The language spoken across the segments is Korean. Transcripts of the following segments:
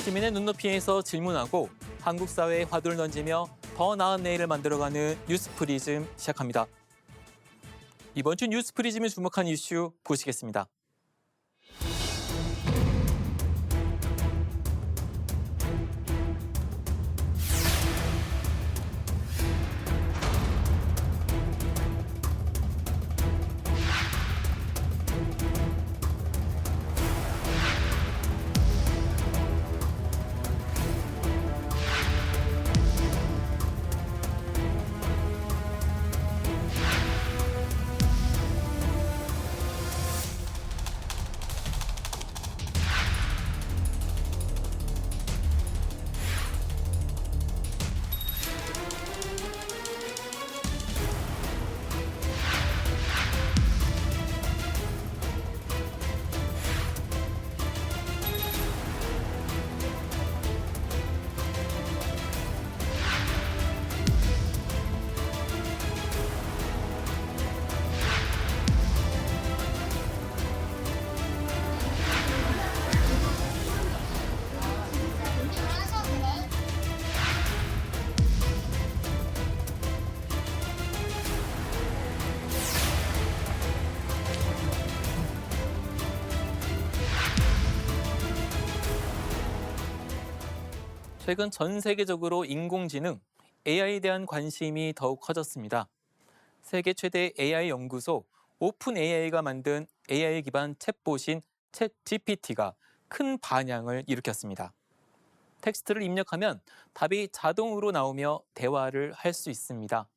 시민의 눈높이에서 질문하고 한국 사회에 화두를 던지며 더 나은 내일을 만들어가는 뉴스프리즘 시작합니다. 이번 주 뉴스프리즘에 주목한 이슈 보시겠습니다. 최근 전 세계적으로 인공지능, AI에 대한 관심이 더욱 커졌습니다. 세계 최대 AI 연구소 오픈 AI가 만든 AI 기반 챗봇인 챗GPT가 큰 반향을 일으켰습니다. 텍스트를 입력하면 답이 자동으로 나오며 대화를 할 수 있습니다.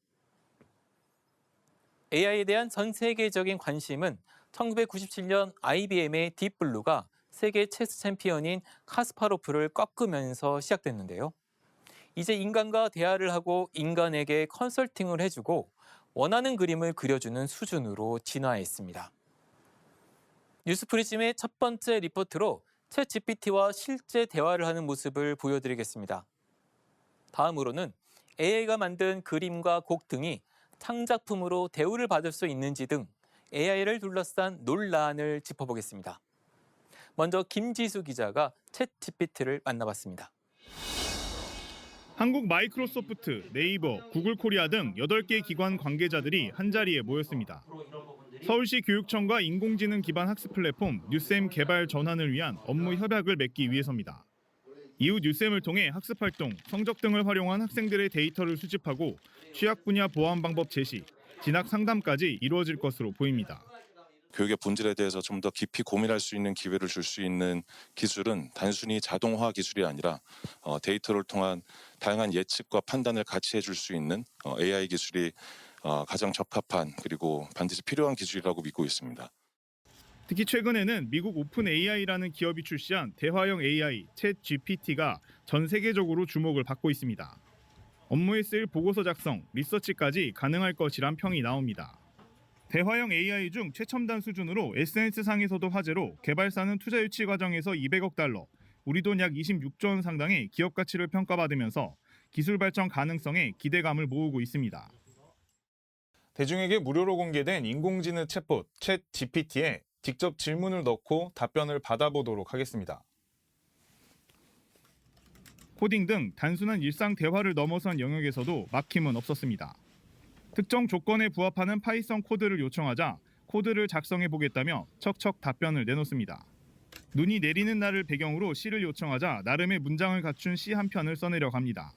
AI에 대한 전 세계적인 관심은 1997년 IBM의 딥블루가 세계 체스 챔피언인 카스파로프를 꺾으면서 시작됐는데요. 이제 인간과 대화를 하고 인간에게 컨설팅을 해주고 원하는 그림을 그려주는 수준으로 진화했습니다. 뉴스프리즘의 첫 번째 리포트로 챗GPT와 실제 대화를 하는 모습을 보여드리겠습니다. 다음으로는 AI가 만든 그림과 곡 등이 창작품으로 대우를 받을 수 있는지 등 AI를 둘러싼 논란을 짚어보겠습니다. 먼저 김지수 기자가 챗GPT를 만나봤습니다. 한국 마이크로소프트, 네이버, 구글 코리아 등 8개 기관 관계자들이 한자리에 모였습니다. 서울시 교육청과 인공지능 기반 학습 플랫폼 뉴쌤 개발 전환을 위한 업무 협약을 맺기 위해서입니다. 이후 뉴쌤을 통해 학습 활동, 성적 등을 활용한 학생들의 데이터를 수집하고 취약 분야 보완 방법 제시, 진학 상담까지 이루어질 것으로 보입니다. 교육의 본질에 대해서 좀 더 깊이 고민할 수 있는 기회를 줄 수 있는 기술은 단순히 자동화 기술이 아니라 데이터를 통한 다양한 예측과 판단을 같이 해줄 수 있는 AI 기술이 가장 적합한 그리고 반드시 필요한 기술이라고 믿고 있습니다. 특히 최근에는 미국 오픈 AI라는 기업이 출시한 대화형 AI 챗GPT가 전 세계적으로 주목을 받고 있습니다. 업무에 쓰일 보고서 작성, 리서치까지 가능할 것이란 평이 나옵니다. 대화형 AI 중 최첨단 수준으로 SNS상에서도 화제로 개발사는 투자 유치 과정에서 200억 달러, 우리 돈 약 26조 원 상당의 기업 가치를 평가받으면서 기술 발전 가능성에 기대감을 모으고 있습니다. 대중에게 무료로 공개된 인공지능 챗봇 챗GPT에 직접 질문을 넣고 답변을 받아보도록 하겠습니다. 코딩 등 단순한 일상 대화를 넘어선 영역에서도 막힘은 없었습니다. 특정 조건에 부합하는 파이썬 코드를 요청하자 코드를 작성해 보겠다며 척척 답변을 내놓습니다. 눈이 내리는 날을 배경으로 시를 요청하자 나름의 문장을 갖춘 시 한 편을 써내려 갑니다.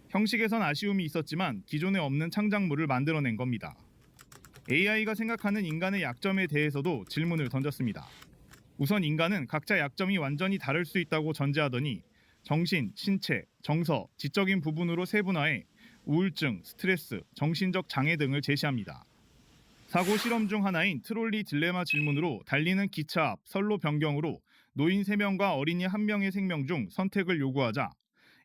형식에선 아쉬움이 있었지만 기존에 없는 창작물을 만들어낸 겁니다. AI가 생각하는 인간의 약점에 대해서도 질문을 던졌습니다. 우선 인간은 각자 약점이 완전히 다를 수 있다고 전제하더니 정신, 신체, 정서, 지적인 부분으로 세분화해 우울증, 스트레스, 정신적 장애 등을 제시합니다. 사고 실험 중 하나인 트롤리 딜레마 질문으로 달리는 기차 앞 선로 변경으로 노인 3명과 어린이 1명의 생명 중 선택을 요구하자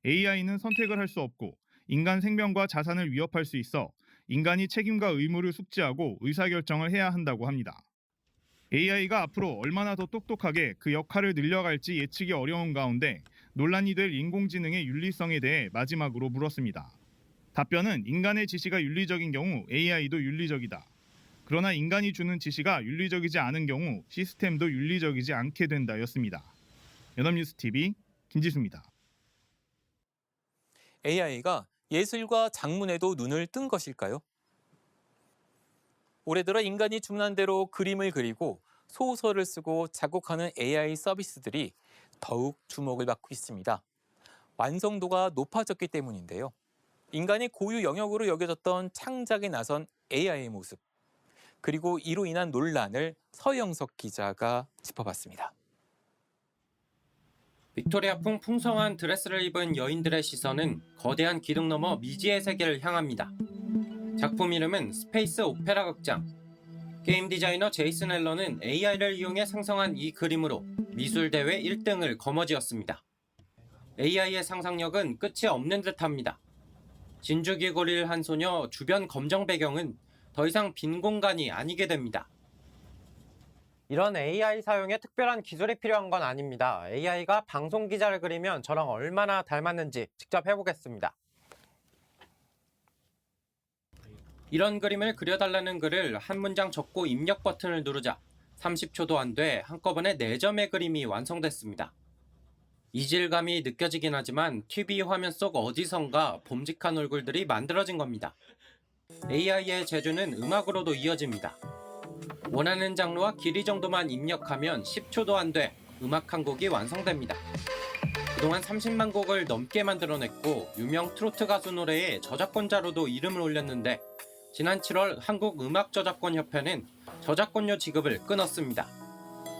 AI는 선택을 할 수 없고 인간 생명과 자산을 위협할 수 있어 인간이 책임과 의무를 숙지하고 의사결정을 해야 한다고 합니다. AI가 앞으로 얼마나 더 똑똑하게 그 역할을 늘려갈지 예측이 어려운 가운데 논란이 될 인공지능의 윤리성에 대해 마지막으로 물었습니다. 답변은 인간의 지시가 윤리적인 경우 AI도 윤리적이다. 그러나 인간이 주는 지시가 윤리적이지 않은 경우 시스템도 윤리적이지 않게 된다였습니다. 연합뉴스TV 김지수입니다. AI가 예술과 작문에도 눈을 뜬 것일까요? 올해 들어 인간이 주문한 대로 그림을 그리고 소설을 쓰고 작곡하는 AI 서비스들이 더욱 주목을 받고 있습니다. 완성도가 높아졌기 때문인데요. 인간의 고유 영역으로 여겨졌던 창작에 나선 AI의 모습, 그리고 이로 인한 논란을 서영석 기자가 짚어봤습니다. 빅토리아풍 풍성한 드레스를 입은 여인들의 시선은 거대한 기둥 너머 미지의 세계를 향합니다. 작품 이름은 스페이스 오페라 극장. 게임 디자이너 제이슨 앨런은 AI를 이용해 생성한 이 그림으로 미술대회 1등을 거머쥐었습니다. AI의 상상력은 끝이 없는 듯합니다. 진주 귀걸이를 한 소녀 주변 검정 배경은 더 이상 빈 공간이 아니게 됩니다. 이런 AI 사용에 특별한 기술이 필요한 건 아닙니다. AI가 방송 기자를 그리면 저랑 얼마나 닮았는지 직접 해보겠습니다. 이런 그림을 그려달라는 글을 한 문장 적고 입력 버튼을 누르자 30초도 안 돼 한꺼번에 4점의 그림이 완성됐습니다. 이질감이 느껴지긴 하지만 TV 화면 속 어디선가 봄직한 얼굴들이 만들어진 겁니다. AI의 재주는 음악으로도 이어집니다. 원하는 장르와 길이 정도만 입력하면 10초도 안 돼 음악 한 곡이 완성됩니다. 그동안 30만 곡을 넘게 만들어냈고 유명 트로트 가수 노래에 저작권자로도 이름을 올렸는데 지난 7월 한국음악저작권협회는 저작권료 지급을 끊었습니다.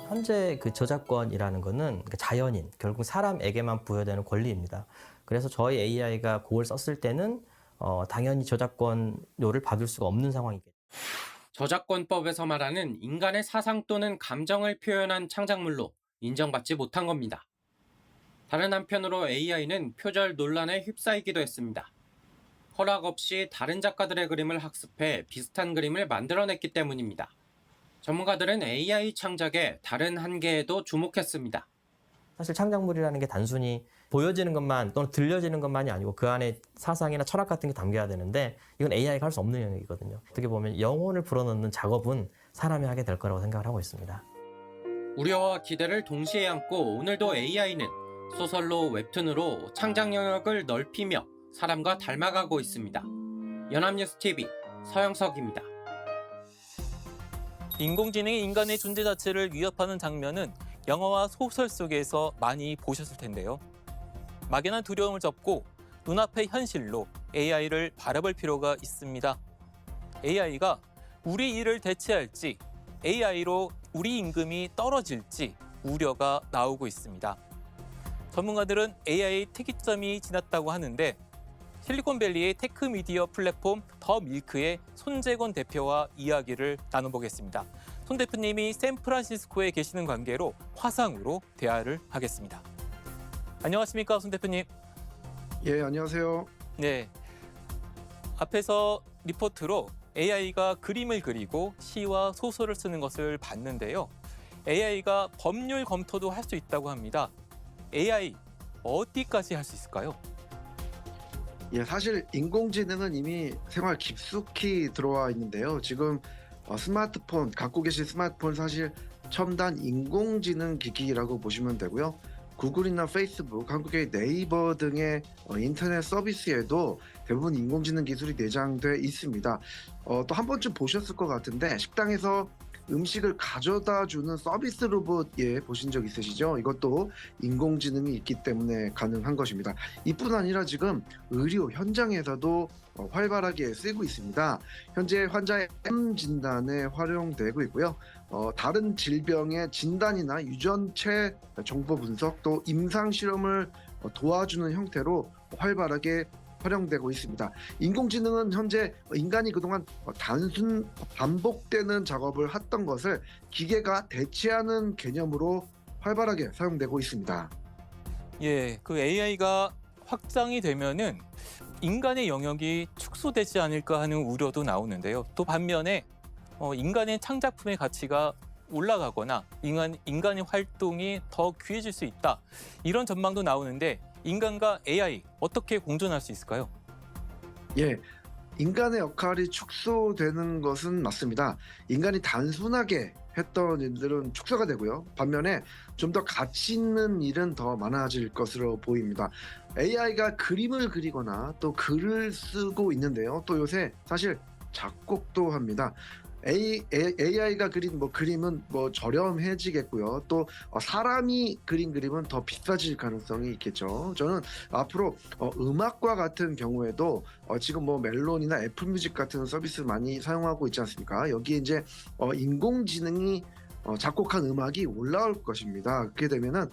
현재 그 저작권이라는 거는 자연인, 결국 사람에게만 부여되는 권리입니다. 그래서 저희 AI가 곡을 썼을 때는 당연히 저작권료를 받을 수가 없는 상황이겠죠. 저작권법에서 말하는 인간의 사상 또는 감정을 표현한 창작물로 인정받지 못한 겁니다. 다른 한편으로 AI는 표절 논란에 휩싸이기도 했습니다. 허락 없이 다른 작가들의 그림을 학습해 비슷한 그림을 만들어냈기 때문입니다. 전문가들은 AI 창작의 다른 한계에도 주목했습니다. 사실 창작물이라는 게 단순히 보여지는 것만 또는 들려지는 것만이 아니고 그 안에 사상이나 철학 같은 게 담겨야 되는데 이건 AI가 할 수 없는 영역이거든요. 어떻게 보면 영혼을 불어넣는 작업은 사람이 하게 될 거라고 생각을 하고 있습니다. 우려와 기대를 동시에 안고 오늘도 AI는 소설로 웹툰으로 창작 영역을 넓히며 사람과 닮아가고 있습니다. 연합뉴스TV 서영석입니다. 인공지능이 인간의 존재 자체를 위협하는 장면은 영화와 소설 속에서 많이 보셨을 텐데요. 막연한 두려움을 접고 눈앞의 현실로 AI를 바라볼 필요가 있습니다. AI가 우리 일을 대체할지, AI로 우리 임금이 떨어질지 우려가 나오고 있습니다. 전문가들은 AI 특이점이 지났다고 하는데 실리콘밸리의 테크 미디어 플랫폼 더 밀크의 손재권 대표와 이야기를 나눠보겠습니다. 손 대표님이 샌프란시스코에 계시는 관계로 화상으로 대화를 하겠습니다. 안녕하십니까, 손 대표님? 예, 안녕하세요. 네. 앞에서 리포트로 AI가 그림을 그리고 시와 소설을 쓰는 것을 봤는데요. AI가 법률 검토도 할 수 있다고 합니다. AI 어디까지 할 수 있을까요? 예, 사실 인공지능은 이미 생활 깊숙이 들어와 있는데요. 지금 스마트폰, 갖고 계신 스마트폰 사실 첨단 인공지능 기기라고 보시면 되고요. 구글이나 페이스북, 한국의 네이버 등의 인터넷 서비스에도 대부분 인공지능 기술이 내장돼 있습니다. 또 한 번쯤 보셨을 것 같은데 식당에서 음식을 가져다 주는 서비스 로봇 보신 적 있으시죠? 이것도 인공지능이 있기 때문에 가능한 것입니다. 이뿐 아니라 지금 의료 현장에서도 활발하게 쓰이고 있습니다. 현재 환자의 암 진단에 활용되고 있고요. 다른 질병의 진단이나 유전체 정보 분석 또 임상 실험을 도와주는 형태로 활발하게 활용되고 있습니다. 인공지능은 현재 인간이 그동안 단순 반복되는 작업을 했던 것을 기계가 대체하는 개념으로 활발하게 사용되고 있습니다. 예, 그 AI가 확장이 되면은 인간의 영역이 축소되지 않을까 하는 우려도 나오는데요. 또 반면에 인간의 창작품의 가치가 올라가거나 인간의 활동이 더 귀해질 수 있다. 이런 전망도 나오는데 인간과 AI 어떻게 공존할 수 있을까요? 예, 인간의 역할이 축소되는 것은 맞습니다. 인간이 단순하게 했던 일들은 축소가 되고요. 반면에 좀 더 가치 있는 일은 더 많아질 것으로 보입니다. AI가 그림을 그리거나 또 글을 쓰고 있는데요. 또 요새 사실 작곡도 합니다. AI가 그린 그림은 저렴해지겠고요. 또 사람이 그린 그림은 더 비싸질 가능성이 있겠죠. 저는 앞으로 음악과 같은 경우에도 지금 멜론이나 애플뮤직 같은 서비스 많이 사용하고 있지 않습니까? 여기에 이제 인공지능이 작곡한 음악이 올라올 것입니다. 그렇게 되면은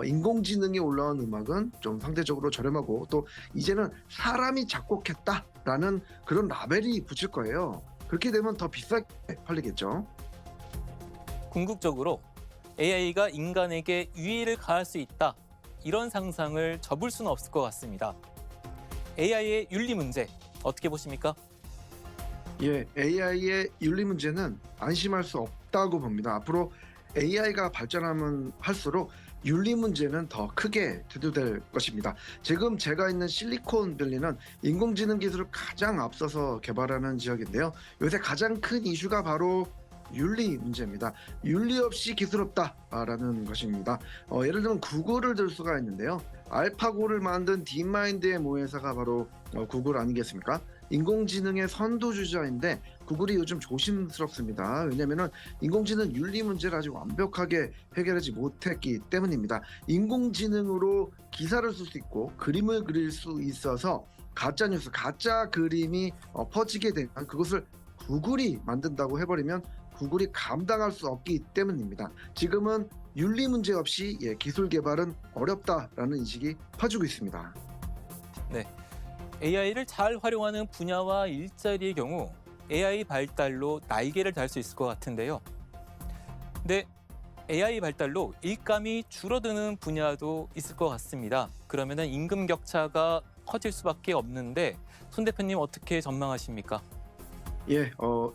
인공지능이 올라온 음악은 좀 상대적으로 저렴하고 또 이제는 사람이 작곡했다라는 그런 라벨이 붙일 거예요. 그렇게 되면 더 비싸게 팔리겠죠. 궁극적으로 AI가 인간에게 유의를 가할 수 있다. 이런 상상을 접을 수는 없을 것 같습니다. AI의 윤리 문제 어떻게 보십니까? 예, AI의 윤리 문제는 안심할 수 없다고 봅니다. 앞으로 AI가 발전하면 할수록 윤리 문제는 더 크게 대두될 것입니다. 지금 제가 있는 실리콘밸리는 인공지능 기술을 가장 앞서서 개발하는 지역인데요. 요새 가장 큰 이슈가 바로 윤리 문제입니다. 윤리 없이 기술 없다라는 것입니다. 예를 들면 구글을 들 수가 있는데요. 알파고를 만든 딥마인드의 모회사가 바로 구글 아니겠습니까? 인공지능의 선두주자인데 구글이 요즘 조심스럽습니다. 왜냐하면 인공지능 윤리 문제를 아직 완벽하게 해결하지 못했기 때문입니다. 인공지능으로 기사를 쓸 수 있고 그림을 그릴 수 있어서 가짜뉴스, 가짜 그림이 퍼지게 되면 그것을 구글이 만든다고 해버리면 구글이 감당할 수 없기 때문입니다. 지금은 윤리 문제 없이 기술 개발은 어렵다라는 인식이 퍼지고 있습니다. 네. AI를 잘 활용하는 분야와 일자리의 경우 AI 발달로 날개를 달 수 있을 것 같은데요. 근데 AI 발달로 일감이 줄어드는 분야도 있을 것 같습니다. 그러면은 임금 격차가 커질 수밖에 없는데 손 대표님 어떻게 전망하십니까?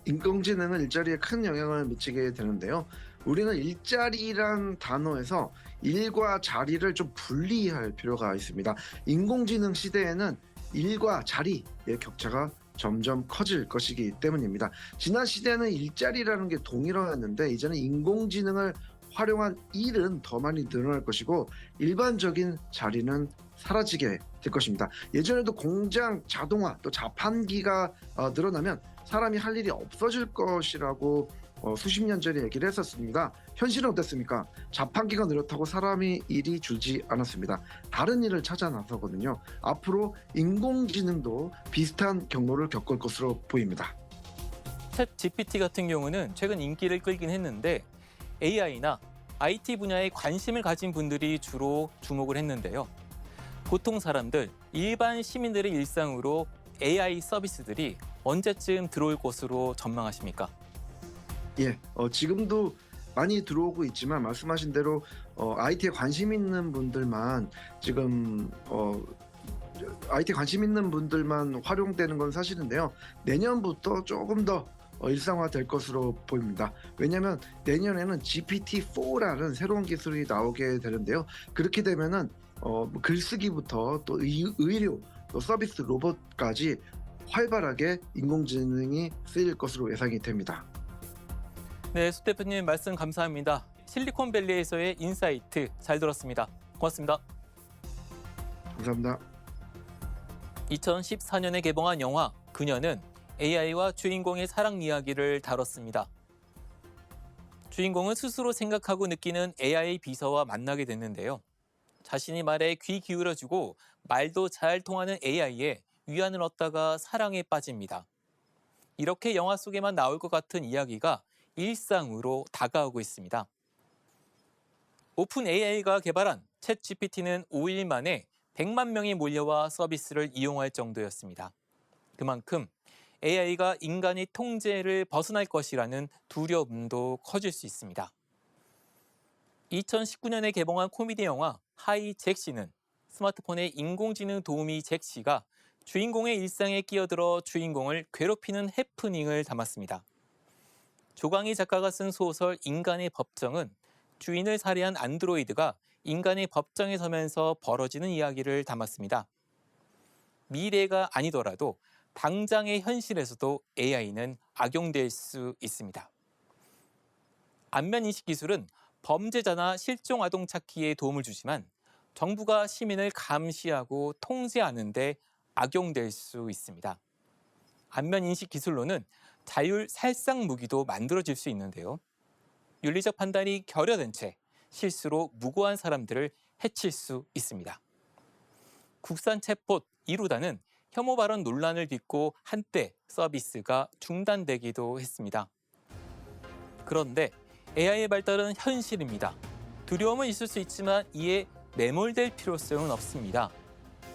인공지능은 일자리에 큰 영향을 미치게 되는데요. 우리는 일자리란 단어에서 일과 자리를 좀 분리할 필요가 있습니다. 인공지능 시대에는 일과 자리의 격차가 점점 커질 것이기 때문입니다. 지난 시대는 일자리라는 게 동일화였는데 이제는 인공지능을 활용한 일은 더 많이 늘어날 것이고 일반적인 자리는 사라지게 될 것입니다. 예전에도 공장 자동화 또 자판기가 늘어나면 사람이 할 일이 없어질 것이라고 수십 년 전에 얘기를 했었습니다. 현실은 어땠습니까? 자판기가 늘었다고 사람이 일이 줄지 않았습니다. 다른 일을 찾아 나서거든요. 앞으로 인공지능도 비슷한 경로를 겪을 것으로 보입니다. 챗 GPT 같은 경우는 최근 인기를 끌긴 했는데 AI나 IT 분야에 관심을 가진 분들이 주로 주목을 했는데요. 보통 사람들, 일반 시민들의 일상으로 AI 서비스들이 언제쯤 들어올 것으로 전망하십니까? 지금도 많이 들어오고 있지만 말씀하신 대로 IT에 관심 있는 분들만 지금 IT에 관심 있는 분들만 활용되는 건 사실인데요. 내년부터 조금 더 일상화될 것으로 보입니다. 왜냐하면 내년에는 GPT-4라는 새로운 기술이 나오게 되는데요. 그렇게 되면은 글쓰기부터 또 의료, 또 서비스 로봇까지 활발하게 인공지능이 쓰일 것으로 예상이 됩니다. 네, 수 대표님 말씀 감사합니다. 실리콘밸리에서의 인사이트 잘 들었습니다. 고맙습니다. 감사합니다. 2014년에 개봉한 영화 그녀는 AI와 주인공의 사랑 이야기를 다뤘습니다. 주인공은 스스로 생각하고 느끼는 AI 비서와 만나게 됐는데요. 자신이 말에 귀 기울여주고 말도 잘 통하는 AI에 위안을 얻다가 사랑에 빠집니다. 이렇게 영화 속에만 나올 것 같은 이야기가 일상으로 다가오고 있습니다. 오픈 AI가 개발한 챗 GPT는 5일 만에 100만 명이 몰려와 서비스를 이용할 정도였습니다. 그만큼 AI가 인간의 통제를 벗어날 것이라는 두려움도 커질 수 있습니다. 2019년에 개봉한 코미디 영화 하이 잭시는 스마트폰의 인공지능 도우미 잭시가 주인공의 일상에 끼어들어 주인공을 괴롭히는 해프닝을 담았습니다. 조강희 작가가 쓴 소설 인간의 법정은 주인을 살해한 안드로이드가 인간의 법정에 서면서 벌어지는 이야기를 담았습니다. 미래가 아니더라도 당장의 현실에서도 AI는 악용될 수 있습니다. 안면 인식 기술은 범죄자나 실종 아동 찾기에 도움을 주지만 정부가 시민을 감시하고 통제하는 데 악용될 수 있습니다. 안면 인식 기술로는 자율 살상 무기도 만들어질 수 있는데요. 윤리적 판단이 결여된 채 실수로 무고한 사람들을 해칠 수 있습니다. 국산 챗봇 이루다는 혐오 발언 논란을 딛고 한때 서비스가 중단되기도 했습니다. 그런데 AI의 발달은 현실입니다. 두려움은 있을 수 있지만 이에 매몰될 필요성은 없습니다.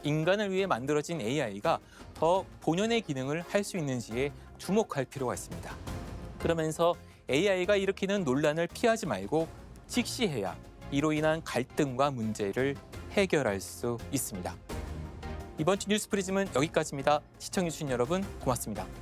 인간을 위해 만들어진 AI가 더 본연의 기능을 할 수 있는지에 주목할 필요가 있습니다. 그러면서 AI가 일으키는 논란을 피하지 말고 직시해야 이로 인한 갈등과 문제를 해결할 수 있습니다. 이번 주 뉴스 프리즘은 여기까지입니다. 시청해주신 여러분 고맙습니다.